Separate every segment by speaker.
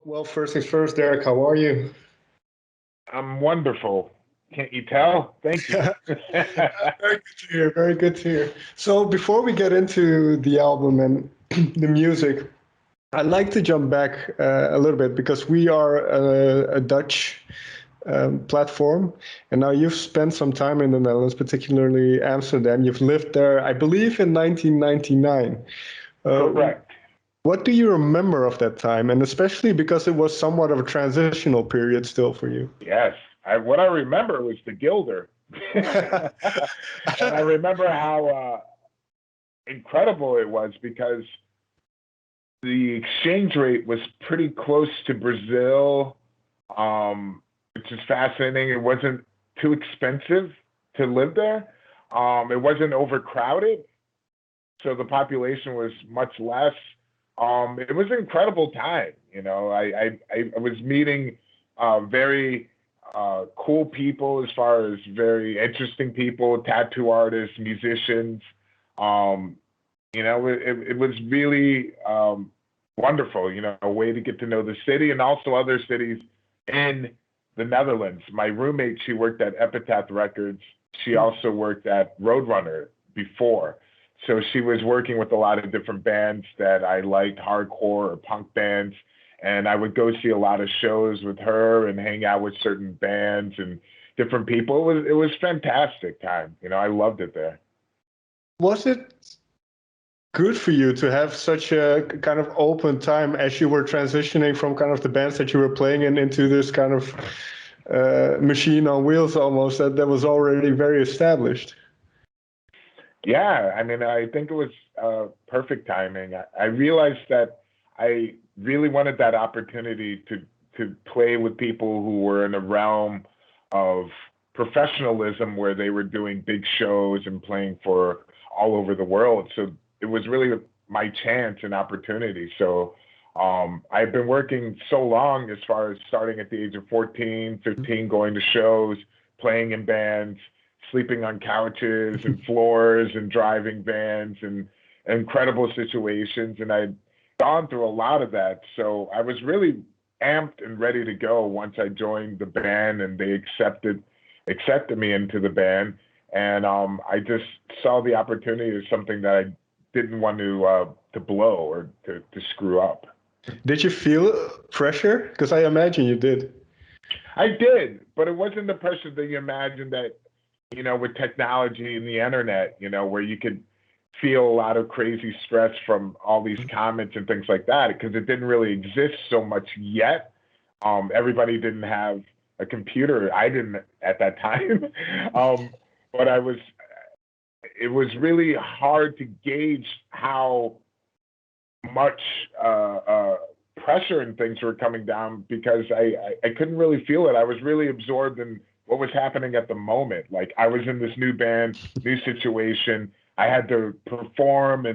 Speaker 1: Well, first things first, Derek, how are you?
Speaker 2: I'm wonderful. Can't you tell? Thank you.
Speaker 1: Very good to hear. Very good to hear. So, before we get into the album and the music, I'd like to jump back a little bit because we are a Dutch platform, and now you've spent some time in the Netherlands, particularly Amsterdam. You've lived there, I believe, in 1999. Uh,
Speaker 2: Correct.
Speaker 1: what do you remember of that time, and especially because it was somewhat of a transitional period still for you?
Speaker 2: Yes. What I remember was the Gilder. And I remember how incredible it was because the exchange rate was pretty close to Brazil, which is fascinating. It wasn't too expensive to live there. It wasn't overcrowded, so the population was much less. It was an incredible time. I was meeting very cool people, as far as very interesting people, tattoo artists, musicians. Um, it was really wonderful, a way to get to know the city and also other cities in the Netherlands. My roommate, she worked at Epitaph Records. She also worked at Roadrunner before. So she was working with a lot of different bands that I liked, hardcore or punk bands. And I would go see a lot of shows with her and hang out with certain bands and different people. It was fantastic time. I loved it there.
Speaker 1: Was it good for you to have such a kind of open time as you were transitioning from kind of the bands that you were playing in into this kind of machine on wheels almost that was already very established?
Speaker 2: Yeah, I mean, I think it was perfect timing. I realized that I really wanted that opportunity to play with people who were in a realm of professionalism where they were doing big shows and playing for all over the world. So it was really my chance and opportunity. So I've been working so long, as far as starting at the age of 14, 15, going to shows, playing in bands, sleeping on couches and floors and driving vans and incredible situations. And I'd gone through a lot of that. So I was really amped and ready to go once I joined the band and they accepted me into the band. And I just saw the opportunity as something that I didn't want to blow or to screw up.
Speaker 1: Did you feel pressure? Because I imagine you did.
Speaker 2: I did, but it wasn't the pressure that you imagine that, with technology and the internet, where you could feel a lot of crazy stress from all these comments and things like that, because it didn't really exist so much yet. Everybody didn't have a computer. I didn't at that time. But it was really hard to gauge how much pressure and things were coming down, because I couldn't really feel it. I was really absorbed in what was happening at the moment. Like, I was in this new band, new situation. I had to perform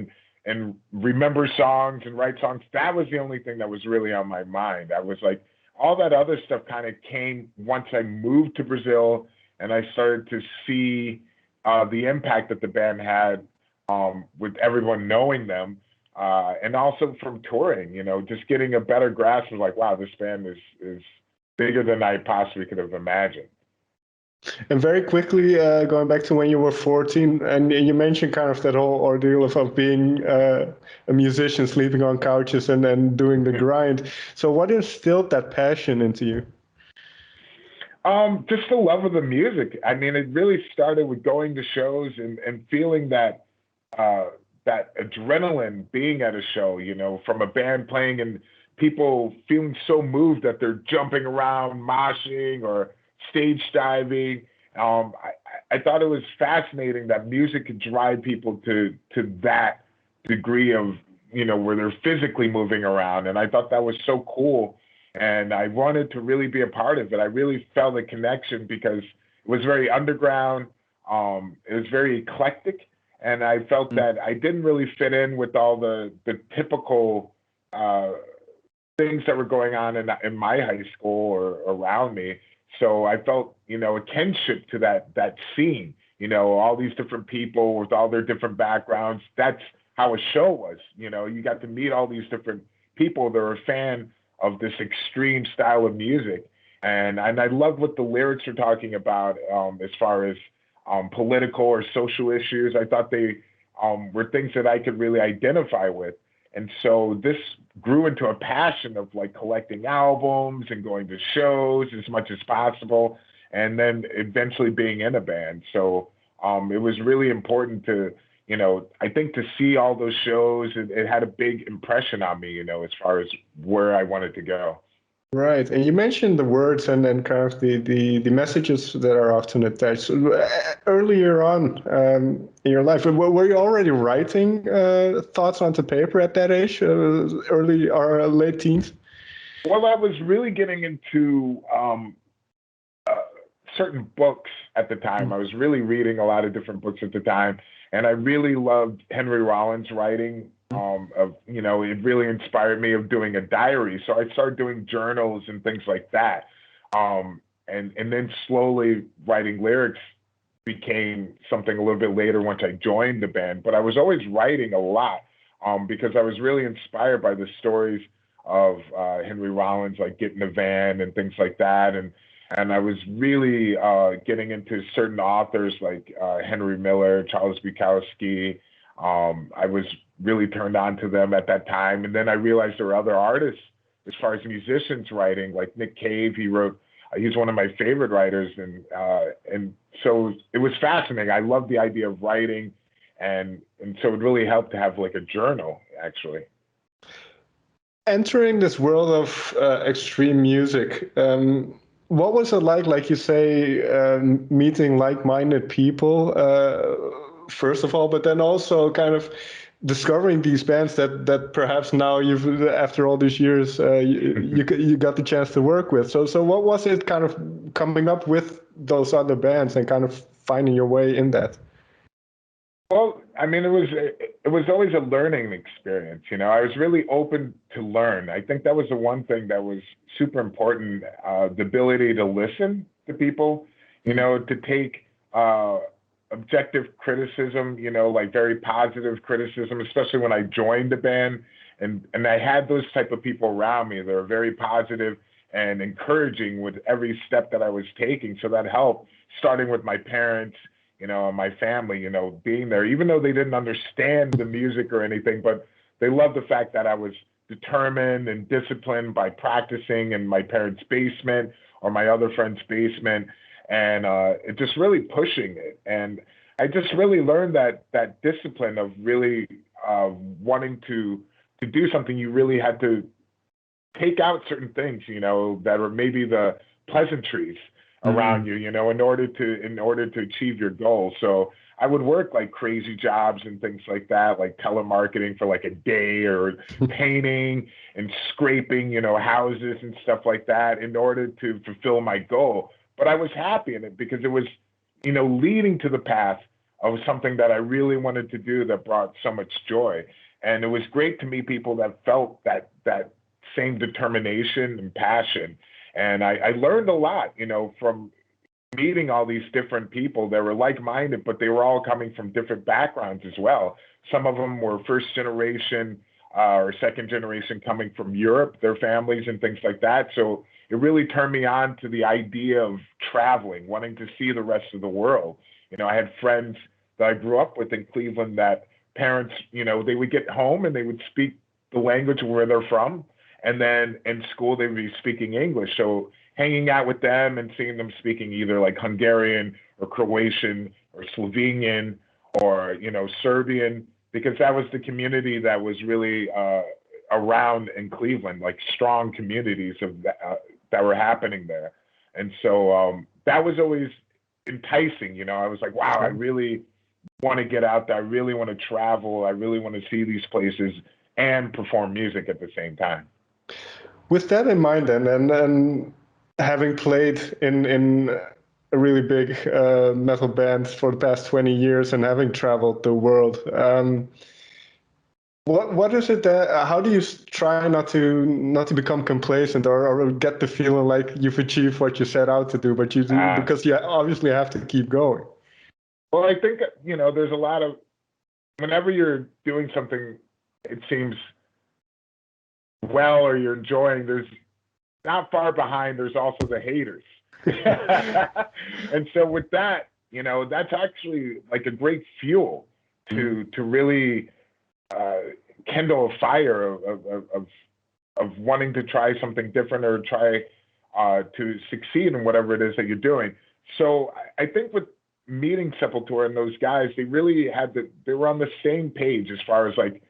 Speaker 2: and remember songs and write songs. That was the only thing that was really on my mind. I was like, all that other stuff kind of came once I moved to Brazil and I started to see the impact that the band had with everyone knowing them. And also from touring, just getting a better grasp of like, wow, this band is bigger than I possibly could have imagined.
Speaker 1: And very quickly, going back to when you were 14, and you mentioned kind of that whole ordeal of being a musician, sleeping on couches and then doing the grind. So what instilled that passion into you?
Speaker 2: Just the love of the music. I mean, it really started with going to shows and feeling that that adrenaline being at a show, from a band playing and people feeling so moved that they're jumping around, moshing or stage diving. I thought it was fascinating that music could drive people to that degree of, where they're physically moving around. And I thought that was so cool. And I wanted to really be a part of it. I really felt a connection because it was very underground. It was very eclectic. And I felt that I didn't really fit in with all the typical things that were going on in my high school or around me. So I felt, a kinship to that scene, all these different people with all their different backgrounds. That's how a show was. You got to meet all these different people that were a fan of this extreme style of music. And I love what the lyrics are talking about as far as political or social issues. I thought they were things that I could really identify with. And so this grew into a passion of like collecting albums and going to shows as much as possible, and then eventually being in a band. So it was really important to, you know, I think to see all those shows, it had a big impression on me, you know, as far as where I wanted to go.
Speaker 1: Right, and you mentioned the words and then kind of the messages that are often attached. So, earlier on in your life, were you already writing thoughts onto paper at that age, early or late teens?
Speaker 2: Well, I was really getting into certain books at the time. I was really reading a lot of different books at the time, and I really loved Henry Rollins' writing. You know, it really inspired me of doing a diary. So I started doing journals and things like that. And then slowly writing lyrics became something a little bit later once I joined the band. But I was always writing a lot because I was really inspired by the stories of Henry Rollins, like Get in a Van and things like that. And I was really getting into certain authors like Henry Miller, Charles Bukowski. I was really turned on to them at that time. And then I realized there were other artists as far as musicians writing, like Nick Cave. He's one of my favorite writers. And so it was fascinating. I loved the idea of writing. And so it really helped to have like a journal, actually.
Speaker 1: Entering this world of extreme music, what was it like you say, meeting like-minded people, first of all, but then also kind of discovering these bands that perhaps now you've, after all these years, you got the chance to work with. So what was it kind of coming up with those other bands and kind of finding your way in that?
Speaker 2: Well, I mean, it was always a learning experience. You know, I was really open to learn. I think that was the one thing that was super important, the ability to listen to people, you know, to take objective criticism, you know, like very positive criticism, especially when I joined the band. And I had those type of people around me that were very positive and encouraging with every step that I was taking. So that helped, starting with my parents, you know, and my family, you know, being there, even though they didn't understand the music or anything, but they loved the fact that I was determined and disciplined by practicing in my parents' basement or my other friend's basement, and it just really pushing it. And I just really learned that discipline of really wanting to do something. You really had to take out certain things, you know, that are maybe the pleasantries around you, you know, in order to achieve your goal. So I would work like crazy jobs and things like that, like telemarketing for like a day, or painting and scraping, you know, houses and stuff like that in order to fulfill my goal. But I was happy in it because it was, you know, leading to the path of something that I really wanted to do that brought so much joy. And it was great to meet people that felt that same determination and passion. And I learned a lot, you know, from meeting all these different people that were like-minded, but they were all coming from different backgrounds as well. Some of them were first generation or second generation coming from Europe, their families and things like that. So it really turned me on to the idea of traveling, wanting to see the rest of the world. You know, I had friends that I grew up with in Cleveland that parents, you know, they would get home and they would speak the language where they're from. And then in school, they would be speaking English. So hanging out with them and seeing them speaking either like Hungarian or Croatian or Slovenian or, you know, Serbian, because that was the community that was really around in Cleveland, like strong communities of that were happening there. And so that was always enticing. You know, I was like, wow, I really want to get out there. I really want to travel. I really want to see these places and perform music at the same time.
Speaker 1: With that in mind, then, and having played in a really big metal band for the past 20 years and having traveled the world, what is it that? How do you try not to become complacent or get the feeling like you've achieved what you set out to do, but you do because you obviously have to keep going?
Speaker 2: Well, I think, you know, there's a lot of, whenever you're doing something, it seems well or you're enjoying, there's not far behind, there's also the haters. And so with that, you know, that's actually like a great fuel to really kindle a fire of wanting to try something different or try to succeed in whatever it is that you're doing. So I think with meeting Sepultura and those guys, they really they were on the same page as far as like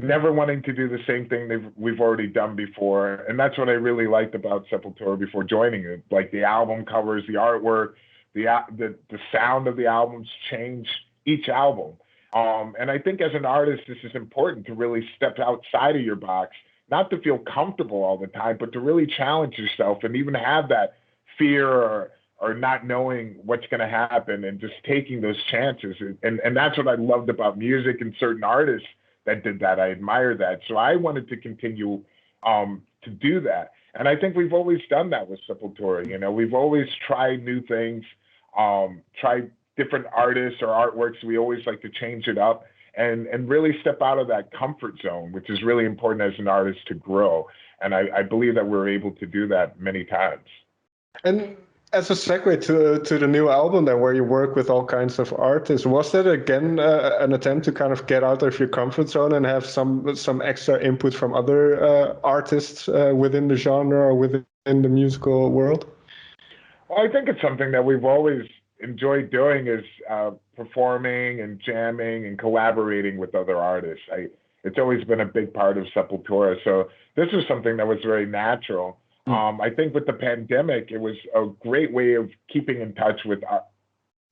Speaker 2: never wanting to do the same thing we've already done before. And that's what I really liked about Sepultura before joining it. Like the album covers, the artwork, the sound of the albums change each album. And I think as an artist, this is important to really step outside of your box, not to feel comfortable all the time, but to really challenge yourself and even have that fear or not knowing what's going to happen and just taking those chances. And that's what I loved about music and certain artists that did that. I admire that. So I wanted to continue to do that. And I think we've always done that with Sepultura. You know, we've always tried new things, tried different artists or artworks. We always like to change it up and really step out of that comfort zone, which is really important as an artist to grow. And I believe that we're able to do that many times.
Speaker 1: And as a segue to the new album, then, where you work with all kinds of artists, was that again an attempt to kind of get out of your comfort zone and have some extra input from other artists within the genre or within the musical world?
Speaker 2: Well, I think it's something that we've always enjoyed doing, is performing and jamming and collaborating with other artists. It's always been a big part of Sepultura. So this was something that was very natural. I think with the pandemic, it was a great way of keeping in touch with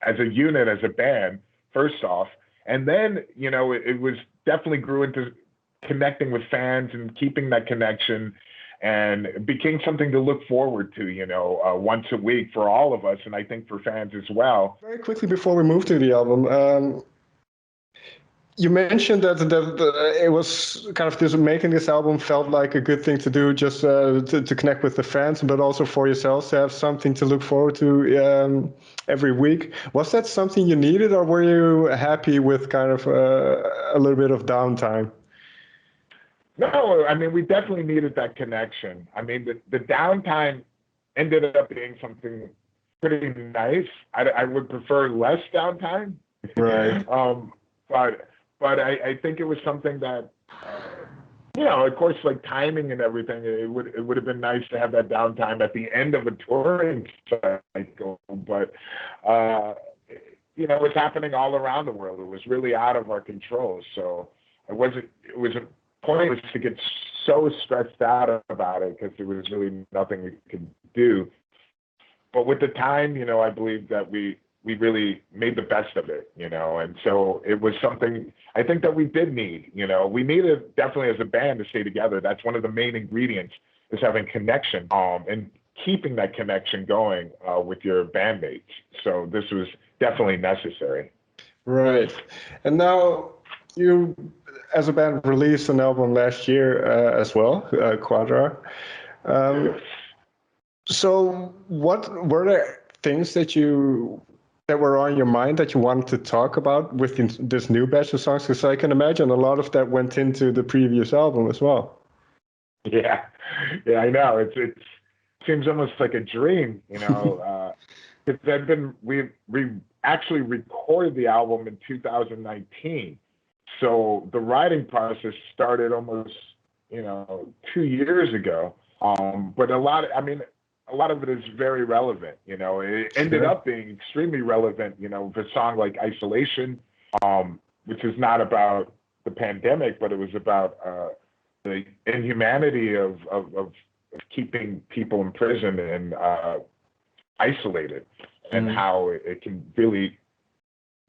Speaker 2: as a unit, as a band, first off. And then, you know, it was definitely grew into connecting with fans and keeping that connection, and it became something to look forward to, you know, once a week for all of us. And I think for fans as well.
Speaker 1: Very quickly before we move to the album, you mentioned that it was kind of this, making this album felt like a good thing to do, just to connect with the fans, but also for yourselves to have something to look forward to every week. Was that something you needed, or were you happy with kind of a little bit of downtime?
Speaker 2: No, I mean, we definitely needed that connection. I mean, the downtime ended up being something pretty nice. I would prefer less downtime.
Speaker 1: Right.
Speaker 2: But I think it was something that, you know, of course, like timing and everything, it would have been nice to have that downtime at the end of a touring cycle. But, you know, it's happening all around the world. It was really out of our control. So it was pointless to get so stressed out about it, because there was really nothing we could do. But with the time, you know, I believe that we really made the best of it, you know, and so it was something I think that we did need. You know, we needed definitely as a band to stay together. That's one of the main ingredients, is having connection, and keeping that connection going with your bandmates. So this was definitely necessary.
Speaker 1: Right. And now you, as a band, released an album last year as well, Quadra. So what were there things that were on your mind that you wanted to talk about within this new batch of songs? Because I can imagine a lot of that went into the previous album as well.
Speaker 2: Yeah, I know. It seems almost like a dream, you know. We actually recorded the album in 2019, so the writing process started almost, you know, 2 years ago. But a lot of it is very relevant, you know. It ended up being extremely relevant, you know, for a song like Isolation, which is not about the pandemic, but it was about the inhumanity of keeping people in prison and isolated, and how it can really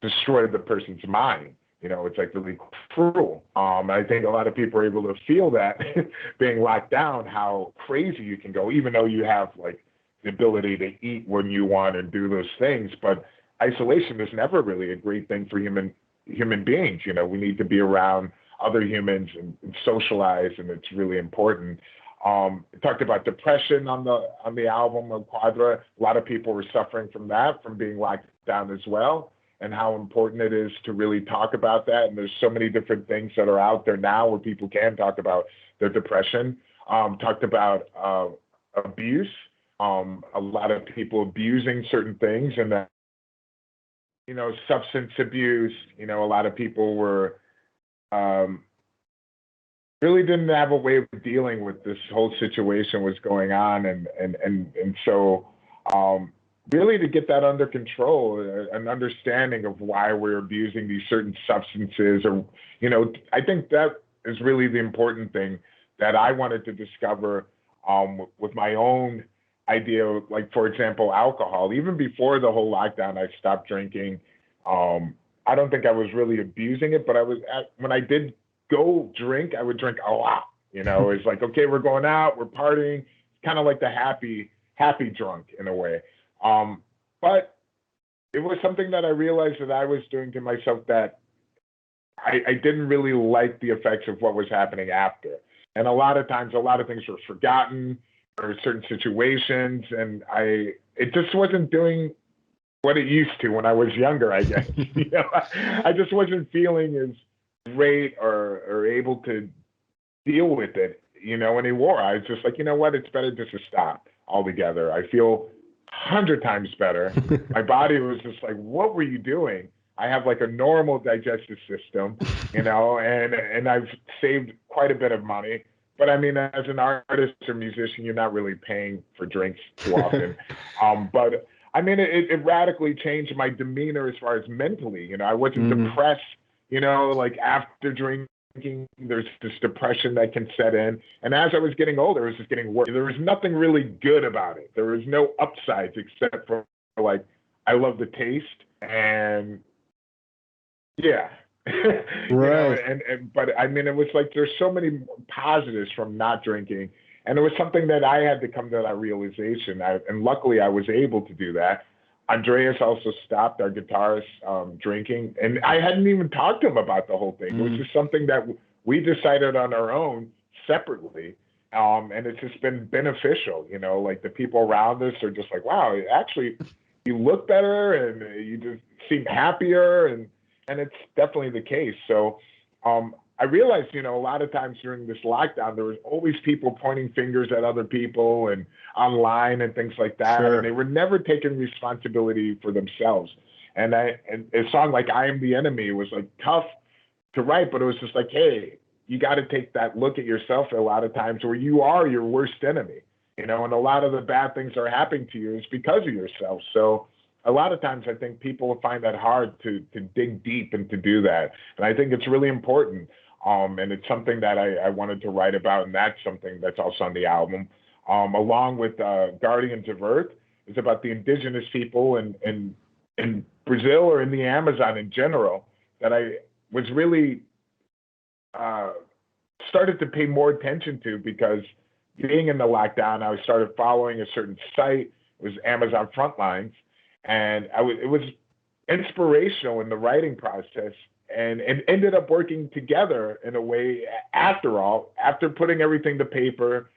Speaker 2: destroy the person's mind. You know, it's like really cruel. I think a lot of people are able to feel that being locked down, how crazy you can go, even though you have like the ability to eat when you want and do those things. But isolation is never really a great thing for human beings. You know, we need to be around other humans and socialize, and it's really important. It talked about depression on the album of Quadra. A lot of people were suffering from that, from being locked down as well, and how important it is to really talk about that. And there's so many different things that are out there now where people can talk about their depression. talked about abuse, a lot of people abusing certain things, and that, substance abuse. A lot of people were really didn't have a way of dealing with this whole situation was going on, and so really to get that under control, an understanding of why we're abusing these certain substances, or I think that is really the important thing that I wanted to discover with my own idea, like, for example, alcohol. Even before the whole lockdown, I stopped drinking. I don't think I was really abusing it, but when I did go drink, I would drink a lot. It's like, okay, we're going out, we're partying, kind of like the happy drunk in a way. But it was something that I realized that I was doing to myself, that I didn't really like the effects of what was happening after. And a lot of times, a lot of things were forgotten, or certain situations, and it just wasn't doing what it used to when I was younger, I guess. I just wasn't feeling as great or able to deal with it, anymore. I was just like, what? It's better just to stop altogether. I feel 100 times better. My body was just like, what were you doing? I have like a normal digestive system, and I've saved quite a bit of money. But I mean, as an artist or musician, you're not really paying for drinks too often. But I mean, it radically changed my demeanor as far as mentally. I wasn't depressed, like after drinking, there's this depression that can set in. And as I was getting older, it was just getting worse. There was nothing really good about it. There was no upsides except for, like, I love the taste, and yeah.
Speaker 1: Right.
Speaker 2: But I mean, it was like, there's so many positives from not drinking, and it was something that I had to come to that realization. And luckily I was able to do that. Andreas also stopped, our guitarist, drinking, and I hadn't even talked to him about the whole thing. It was just something that we decided on our own separately. And it's just been beneficial, like the people around us are just like, wow, actually you look better and you just seem happier, and it's definitely the case. So I realized, a lot of times during this lockdown, there was always people pointing fingers at other people and online and things like that. Sure. And they were never taking responsibility for themselves. And a song like I Am the Enemy was like tough to write, but it was just like, hey, you got to take that look at yourself a lot of times, where you are your worst enemy, and a lot of the bad things that are happening to you is because of yourself. So a lot of times I think people find that hard to dig deep and to do that. And I think it's really important. And it's something that I wanted to write about, and that's something that's also on the album. Along with Guardians of Earth, is about the indigenous people in Brazil, or in the Amazon in general, that I was really started to pay more attention to, because being in the lockdown, I started following a certain site. It was Amazon Frontlines, and it was inspirational in the writing process. And it ended up working together in a way after putting everything to paper,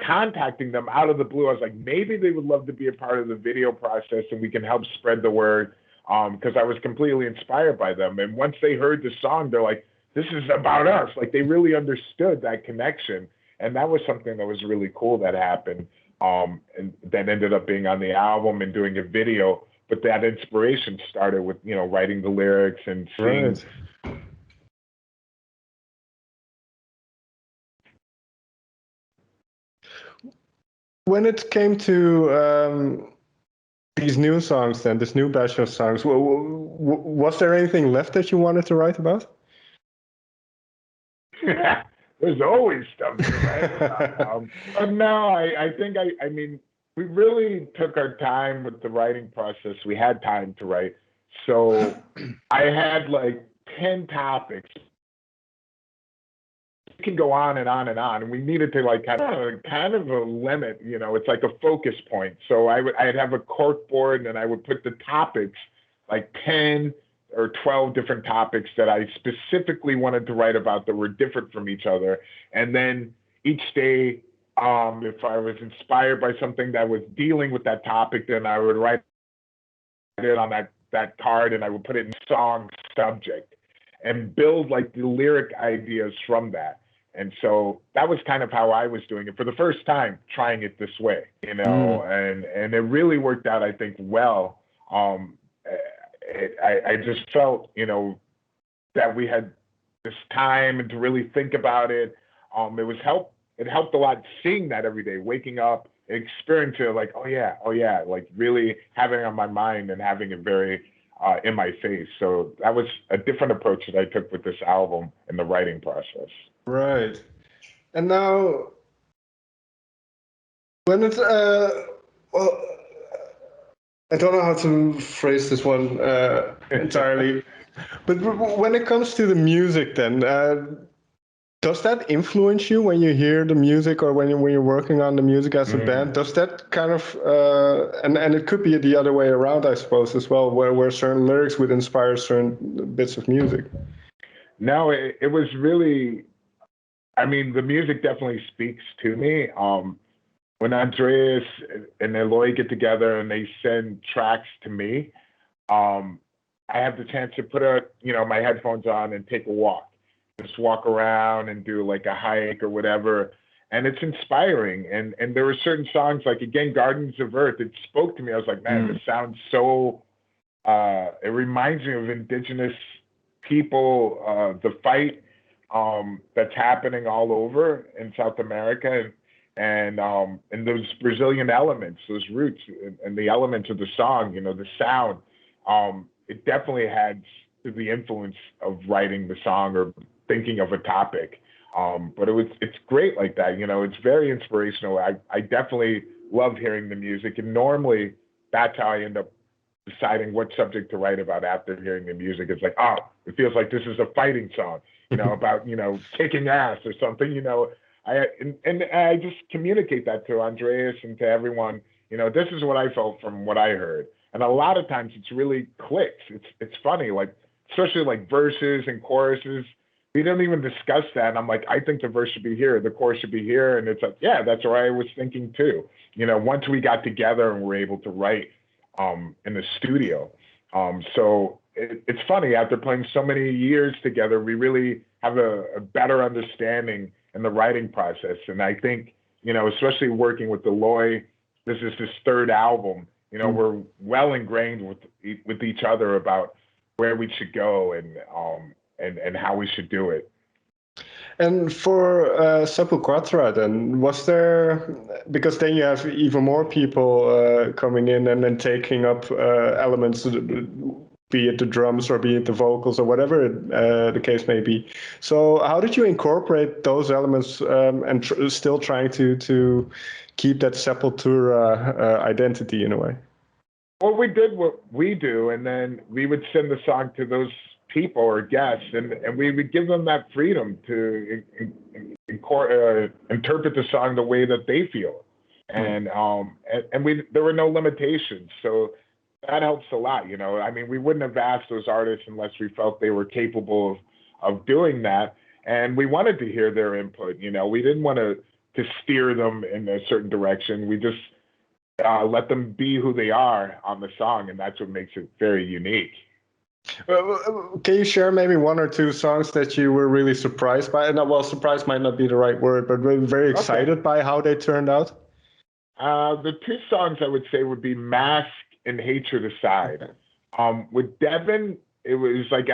Speaker 2: contacting them out of the blue. I was like, maybe they would love to be a part of the video process, and we can help spread the word, because I was completely inspired by them. And once they heard the song, they're like, this is about us. Like, they really understood that connection. And that was something that was really cool that happened, and that ended up being on the album and doing a video. But that inspiration started with, writing the lyrics and seeing.
Speaker 1: Right. When it came to these new songs, then this new batch of songs, was there anything left that you wanted to write about?
Speaker 2: There's always stuff to write about. But no, I think I mean, we really took our time with the writing process. We had time to write. So I had like 10 topics. It can go on and on and on. And we needed to like kind of a limit, it's like a focus point. So I'd have a cork board, and I would put the topics, like 10 or 12 different topics that I specifically wanted to write about that were different from each other. And then each day, if I was inspired by something that was dealing with that topic, then I would write it on that card, and I would put it in song subject and build like the lyric ideas from that. And so that was kind of how I was doing it for the first time, trying it this way, you know, and it really worked out, I think, well. I just felt, you know, that we had this time and to really think about it. It helped a lot seeing that every day, waking up, experiencing it, like, oh yeah, like really having it on my mind and having it very in my face. So that was a different approach that I took with this album and the writing process.
Speaker 1: Right. And now, when it's well, I don't know how to phrase this one entirely, but when it comes to the music, then does that influence you when you hear the music, or when you're working on the music as a band? Does that kind of and it could be the other way around, I suppose, as well, where certain lyrics would inspire certain bits of music?
Speaker 2: No, it was really, I mean, the music definitely speaks to me. When Andreas and Eloy get together and they send tracks to me, I have the chance to put my headphones on and take a walk. Just walk around and do like a hike or whatever. And it's inspiring. And there were certain songs, like, again, Gardens of Earth, it spoke to me. I was like, man, this sounds so, it reminds me of indigenous people, the fight that's happening all over in South America. And those Brazilian elements, those roots and the elements of the song, you know, the sound, it definitely had the influence of writing the song or thinking of a topic. But it's great like that, you know, it's very inspirational. I definitely love hearing the music, and normally that's how I end up deciding what subject to write about after hearing the music. It's like, oh, it feels like this is a fighting song, you know, about, you know, kicking ass or something, you know. And I just communicate that to Andreas and to everyone, you know, this is what I felt from what I heard. And a lot of times it's really clicks. It's funny, like, especially like verses and choruses. We don't even discuss that. And I'm like, I think the verse should be here, the chorus should be here. And it's like, yeah, that's what I was thinking too. You know, once we got together and were able to write in the studio. So it's funny, after playing so many years together, we really have a better understanding in the writing process. And I think, you know, especially working with Eloy, this is his third album, you know, we're well ingrained with each other about where we should go and how we should do it.
Speaker 1: And for SepulQuarta, then, was there, because then you have even more people coming in and then taking up elements, be it the drums or be it the vocals or whatever the case may be. So how did you incorporate those elements and still trying to keep that Sepultura identity in a way?
Speaker 2: Well, we did what we do, and then we would send the song to those people or guests, and we would give them that freedom to interpret the song the way that they feel. And there were no limitations. So that helps a lot, you know. I mean, we wouldn't have asked those artists unless we felt they were capable of doing that. And we wanted to hear their input, you know. We didn't want to steer them in a certain direction. We just let them be who they are on the song, and that's what makes it very unique.
Speaker 1: Can you share maybe one or two songs that you were really surprised by? Well, surprised might not be the right word, but very excited by how they turned out?
Speaker 2: The two songs I would say would be Mask and Hatred Aside. With Devin, it was like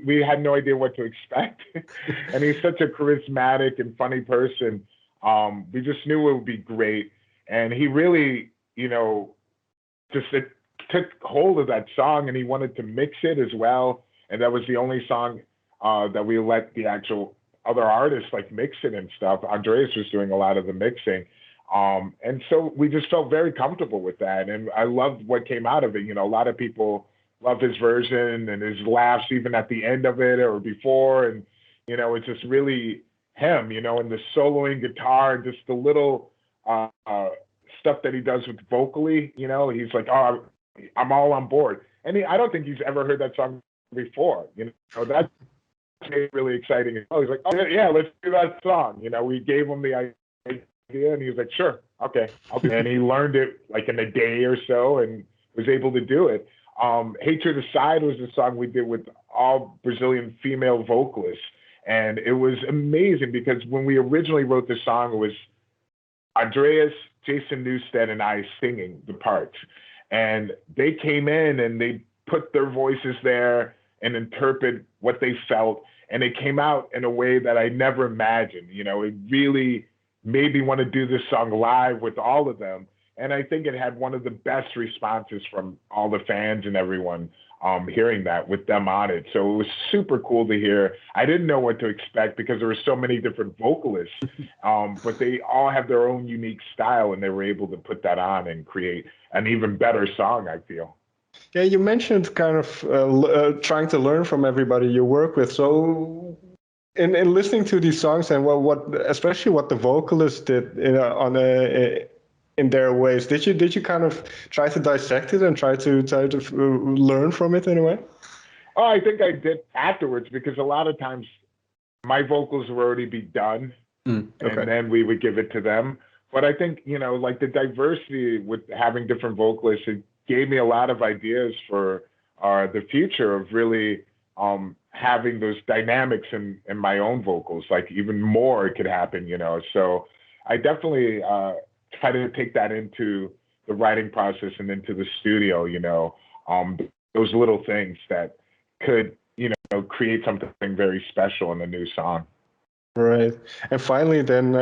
Speaker 2: we had no idea what to expect. And he's such a charismatic and funny person. We just knew it would be great. And he really, you know, took hold of that song, and he wanted to mix it as well. And that was the only song that we let the actual other artists like mix it and stuff. Andreas was doing a lot of the mixing. And so we just felt very comfortable with that. And I loved what came out of it. You know, a lot of people love his version and his laughs even at the end of it or before. And, you know, it's just really him, you know, and the soloing guitar, just the little stuff that he does with vocally, you know, he's like, oh, I'm all on board. And I don't think he's ever heard that song before. You know, that's really exciting. He's like, oh, yeah, let's do that song. You know, we gave him the idea, and he was like, sure, okay, I'll do it. And he learned it like in a day or so and was able to do it. Hatred Aside was the song we did with all Brazilian female vocalists. And it was amazing because when we originally wrote the song, it was Andreas, Jason Newsted, and I singing the parts. And they came in and they put their voices there and interpret what they felt. And it came out in a way that I never imagined. You know, it really made me want to do this song live with all of them. And I think it had one of the best responses from all the fans and everyone hearing that with them on it. So it was super cool to hear. I didn't know what to expect because there were so many different vocalists, but they all have their own unique style, and they were able to put that on and create an even better song, I feel.
Speaker 1: Yeah, you mentioned kind of trying to learn from everybody you work with. So in listening to these songs and especially what the vocalists did in their ways, did you kind of try to dissect it and try to learn from it in a way?
Speaker 2: Oh, I think I did afterwards, because a lot of times my vocals would already be done, and then we would give it to them. But I think, you know, like the diversity with having different vocalists, it gave me a lot of ideas for the future of really having those dynamics in my own vocals. Like even more could happen, you know. So I definitely try to take that into the writing process and into the studio, you know, those little things that could, you know, create something very special in a new song.
Speaker 1: Right. And finally, then,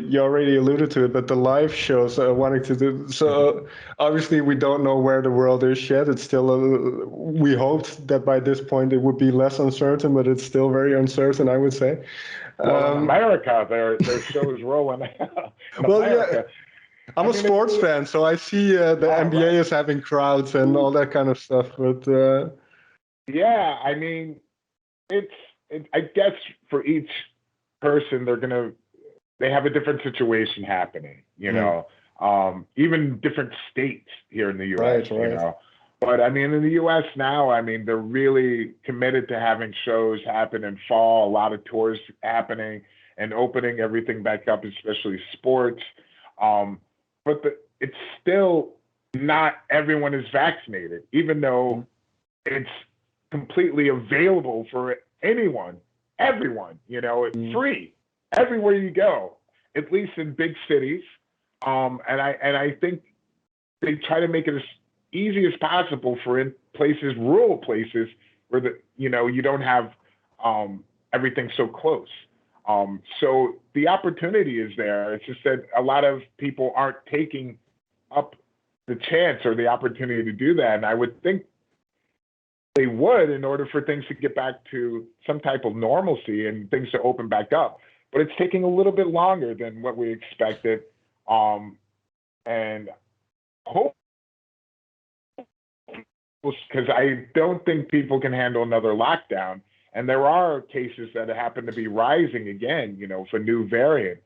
Speaker 1: you already alluded to it, but the live shows wanting to do. So obviously, we don't know where the world is yet. It's still, we hoped that by this point it would be less uncertain, but it's still very uncertain, I would say.
Speaker 2: Well, in America, their shows rolling.
Speaker 1: Well, yeah. I'm a sports fan, so I see the NBA is having crowds and all that kind of stuff. But
Speaker 2: yeah, I mean, I guess for each person, they have a different situation happening, you know, even different states here in the U.S., you know. But I mean, in the U.S. now, I mean, they're really committed to having shows happen in fall, a lot of tours happening and opening everything back up, especially sports. But it's still not everyone is vaccinated, even though it's completely available for anyone, everyone, you know, it's free everywhere you go, at least in big cities. And I think they try to make it as easy as possible for in places, rural places, where you don't have everything so close. So the opportunity is there. It's just that a lot of people aren't taking up the chance or the opportunity to do that. And I would think they would, in order for things to get back to some type of normalcy and things to open back up. But it's taking a little bit longer than what we expected. And hope, because I don't think people can handle another lockdown. And there are cases that happen to be rising again, you know, for new variant.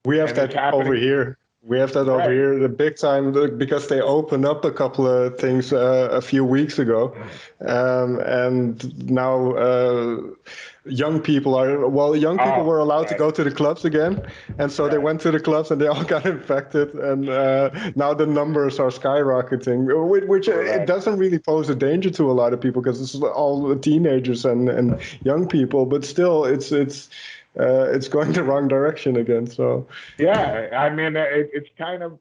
Speaker 1: We have that over here. We have that over here, the big time, because they opened up a couple of things a few weeks ago. And now young people were allowed to go to the clubs again. And so they went to the clubs and they all got infected. And now the numbers are skyrocketing, which it doesn't really pose a danger to a lot of people because it's all teenagers and young people. But still, it's going the wrong direction again. So
Speaker 2: yeah, I mean, it's kind of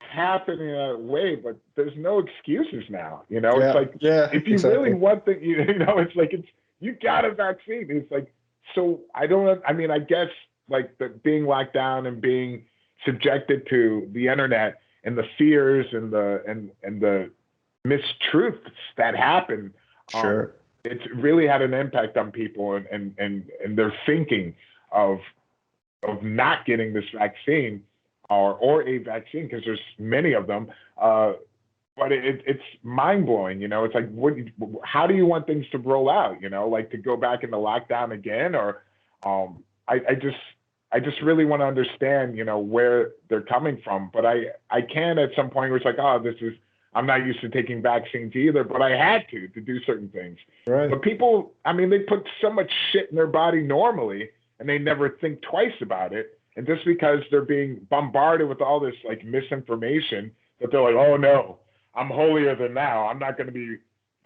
Speaker 2: happening that way, but there's no excuses now. You know, it's like if you really want the, you know, it's like you got a vaccine. It's like, so I guess like being locked down and being subjected to the internet and the fears and the mistruths that happen.
Speaker 1: Sure.
Speaker 2: It's really had an impact on people and their thinking of not getting this vaccine or a vaccine, because there's many of them. But it's mind blowing, you know. It's like, how do you want things to roll out? You know, like to go back into lockdown again, or I just really want to understand, you know, where they're coming from. But I can at some point where it's like, I'm not used to taking vaccines either, but I had to do certain things.
Speaker 1: Right.
Speaker 2: But people, I mean, they put so much shit in their body normally, and they never think twice about it. And just because they're being bombarded with all this like misinformation, that they're like, oh no, I'm holier than thou. I'm not going to be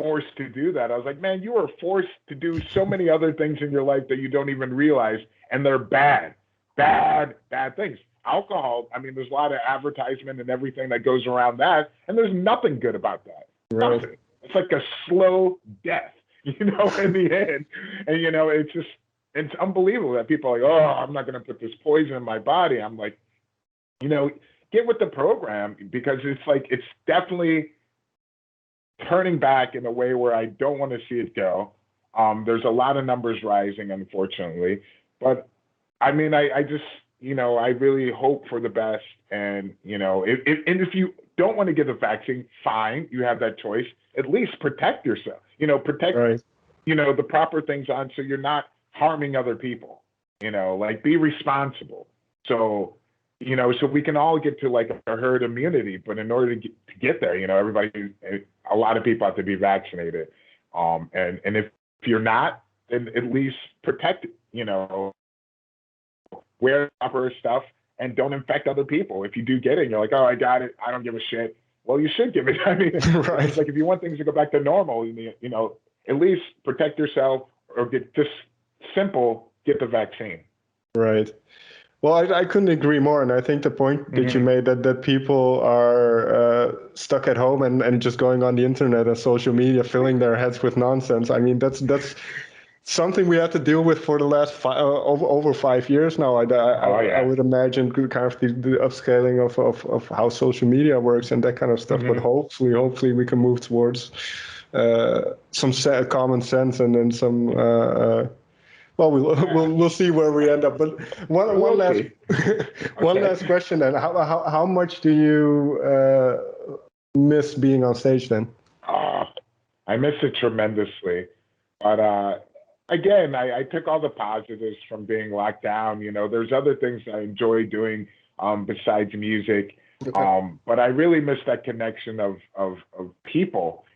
Speaker 2: forced to do that. I was like, man, you are forced to do so many other things in your life that you don't even realize, and they're bad things. Alcohol, I mean, there's a lot of advertisement and everything that goes around that, and there's nothing good about that.
Speaker 1: Right.
Speaker 2: Nothing. It's like a slow death, in the end. And, it's unbelievable that people are like, oh, I'm not going to put this poison in my body. I'm like, get with the program, because it's definitely turning back in a way where I don't want to see it go. There's a lot of numbers rising, unfortunately, but I mean, I just, I really hope for the best. And, if you don't want to get the vaccine, fine, you have that choice. At least protect yourself, protect,
Speaker 1: right.
Speaker 2: The proper things on, so you're not harming other people, be responsible. So, so we can all get to like a herd immunity, but in order to get there, a lot of people have to be vaccinated. And if you're not, then at least protect, wear proper stuff and don't infect other people. If you do get it, and you're like, oh, I got it, I don't give a shit. Well, you should give it. I mean,
Speaker 1: right.
Speaker 2: It's like, if you want things to go back to normal, at least protect yourself, or get the vaccine.
Speaker 1: Right. Well, I couldn't agree more. And I think the point that you made, that people are stuck at home and just going on the internet and social media, filling their heads with nonsense. I mean, that's something we have to deal with for the last over 5 years now. I would imagine kind of the upscaling of how social media works and that kind of stuff. But hopefully we can move towards some common sense, and then some. Well, we'll see where we end up. But one last question then. How much do you miss being on stage then?
Speaker 2: I miss it tremendously. But again, I took all the positives from being locked down. There's other things I enjoy doing besides music. Okay. But I really miss that connection of people,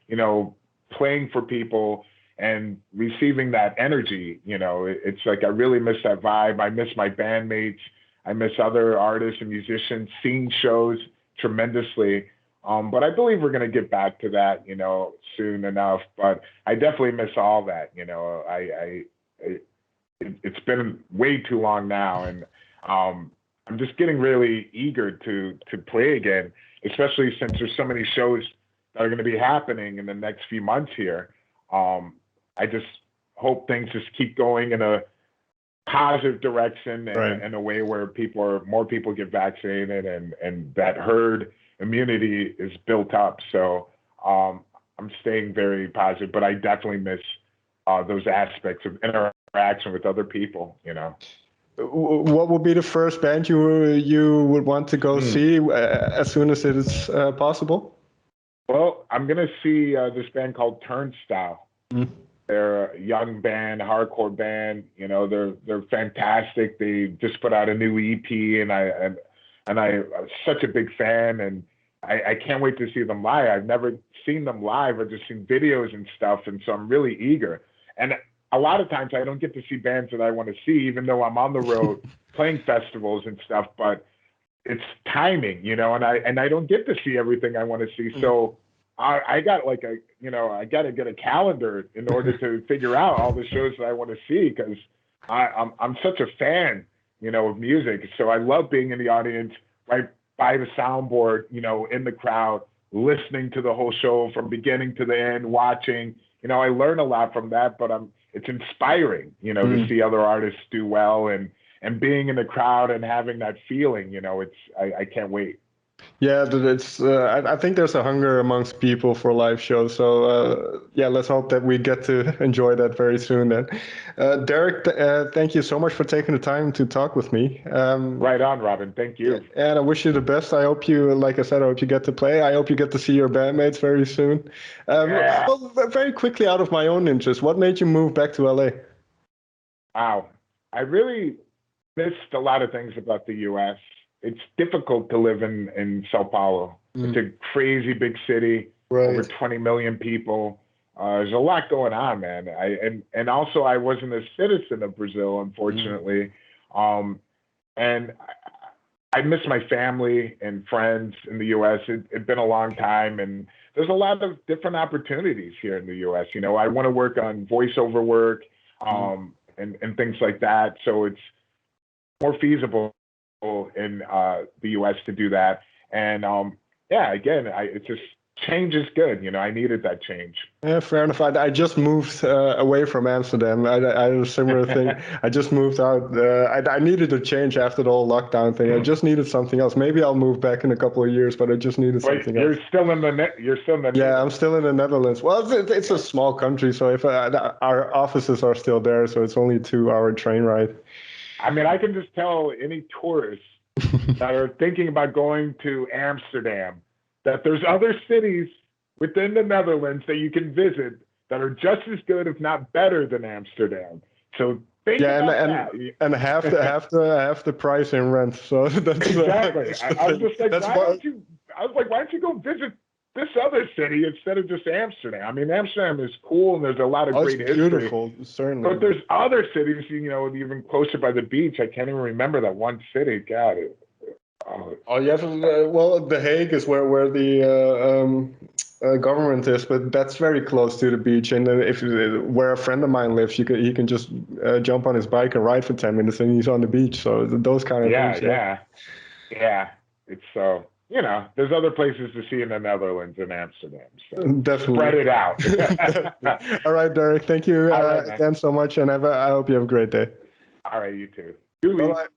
Speaker 2: playing for people and receiving that energy. It's like I really miss that vibe. I miss my bandmates. I miss other artists and musicians, seeing shows tremendously. But I believe we're going to get back to that, soon enough. But I definitely miss all that. It's been way too long now, and I'm just getting really eager to play again, especially since there's so many shows that are going to be happening in the next few months here. I just hope things just keep going in a positive direction, and right. in a way where more people get vaccinated, and that herd immunity is built up. So I'm staying very positive, but I definitely miss those aspects of interaction with other people.
Speaker 1: What would be the first band you would want to go see as soon as it is possible?
Speaker 2: Well, I'm gonna see this band called Turnstile. They're a young band, hardcore band. They're fantastic. They just put out a new EP, and I'm such a big fan, and I can't wait to see them live. I've never seen them live. I've just seen videos and stuff, and so I'm really eager. And a lot of times I don't get to see bands that I want to see, even though I'm on the road playing festivals and stuff. But it's timing, and I don't get to see everything I want to see. So I got I got to get a calendar in order to figure out all the shows that I want to see, because I'm such a fan, of music. So I love being in the audience, right by the soundboard, in the crowd, listening to the whole show from beginning to the end, watching. I learn a lot from that, but it's inspiring, to see other artists do well, and being in the crowd and having that feeling, I can't wait.
Speaker 1: Yeah, it's. I think there's a hunger amongst people for live shows. So let's hope that we get to enjoy that very soon. Then, Derrick, thank you so much for taking the time to talk with me.
Speaker 2: Right on, Robin. Thank you.
Speaker 1: And I wish you the best. I hope you, like I said, I hope you get to play. I hope you get to see your bandmates very soon. Well, very quickly, out of my own interest, what made you move back to LA?
Speaker 2: Wow, I really missed a lot of things about the U.S. It's difficult to live in Sao Paulo. It's a crazy big city, right. Over 20 million people. There's a lot going on, man. And also I wasn't a citizen of Brazil, unfortunately. And I miss my family and friends in the U.S. It'd been a long time, and there's a lot of different opportunities here in the U.S. You know, I want to work on voiceover work, and things like that. So it's more feasible in the U.S. to do that. And yeah, again, it's just change is good. You know, I needed that change.
Speaker 1: Yeah, fair enough. I just moved away from Amsterdam. I had a similar thing. I just moved out. I needed a change after the whole lockdown thing. I just needed something else. Maybe I'll move back in a couple of years, but I just needed something else.
Speaker 2: You're still in the
Speaker 1: Yeah, I'm still in the Netherlands. Well, it's a small country, so if our offices are still there, so it's only a 2-hour train ride.
Speaker 2: I mean, I can just tell any tourists that are thinking about going to Amsterdam that there's other cities within the Netherlands that you can visit that are just as good, if not better, than Amsterdam. So think about that.
Speaker 1: And half the price in rent. So that's
Speaker 2: exactly. I was just like, why don't you go visit this other city instead of just Amsterdam? I mean, Amsterdam is cool and there's a lot of great history.
Speaker 1: Beautiful, certainly.
Speaker 2: But there's other cities, you know, even closer by the beach. I can't even remember that one city. God.
Speaker 1: The Hague is where the government is, but that's very close to the beach. And where a friend of mine lives, he can just jump on his bike and ride for 10 minutes, and he's on the beach. So those kind of things.
Speaker 2: Yeah. It's so. You know, there's other places to see in the Netherlands and Amsterdam. So
Speaker 1: definitely
Speaker 2: spread it out.
Speaker 1: All right, Derrick. Thank you again so much, and I hope you have a great day.
Speaker 2: All right, you too.
Speaker 1: Bye-bye.